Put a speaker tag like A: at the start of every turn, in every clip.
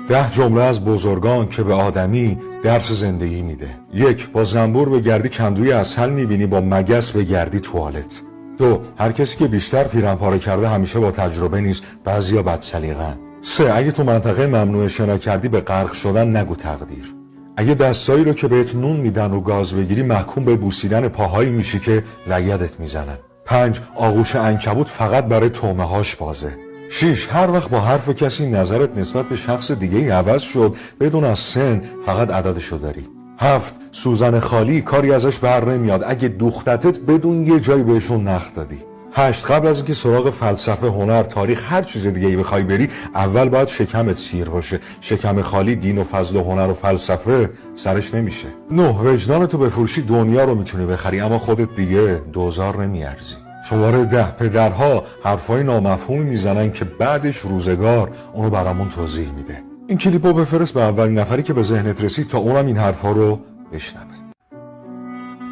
A: 10 جمله از بزرگان که به آدمی درس زندگی میده. 1. با زنبور بگردی کندوی عسل میبینی، با مگس بگردی توالت. 2. هر کسی که بیشتر پیرن پاره کرده همیشه با تجربه نیست، بعضیا بد سلیقه‌ان. 3. اگه تو منطقه ممنوعه شنا کردی به غرق شدن نگو تقدیر. اگه دستایی رو که بهت نون میدن و گاز بگیری محکوم به بوسیدن پاهایی میشی که لگدت میزنن. 5. آغوش عنکبوت فقط برای طعمه هاش بازه. 6. هر وقت با حرف کسی نظرت نسبت به شخص دیگه عوض شد بدون از سن فقط عددشو داری. 7. سوزن خالی کاری ازش بر نمیاد اگه دوختتت بدون یه جایی بهشون نخ دادی. 8. قبل از اینکه سراغ فلسفه، هنر، تاریخ، هر چیز دیگه ای بخوای بری اول باید شکمت سیر باشه. شکم خالی دین و فضل و هنر و فلسفه سرش نمیشه. 9. وجدانتو بفروشی دنیا رو میتونی بخری اما خودت دیگه دوزار نمیارزی. شماره 10. پدرها حرفای نامفهومی میزنن که بعدش روزگار اونو برامون توضیح میده. این کلیپو بفرست به اولین نفری که به ذهنت رسید تا اونم این حرفا رو بشنوه.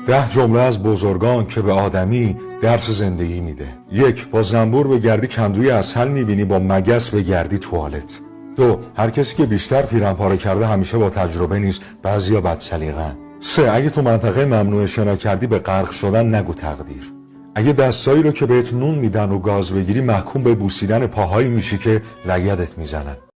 A: 10 جمله از بزرگان که به آدمی درس زندگی میده. 1. با زنبور بگردی کندوی عسل میبینی، با مگس بگردی توالت. 2. هر کسی که بیشتر پیرن پاره کرده همیشه با تجربه نیست، بعضیا بد سلیقه‌ان. 3. اگه تو منطقه ممنوعه شنا کردی به غرق شدن نگو تقدیر. اگه دستایی رو که بهت نون میدن و گاز بگیری محکوم به بوسیدن پاهایی میشی که لگدت میزنن.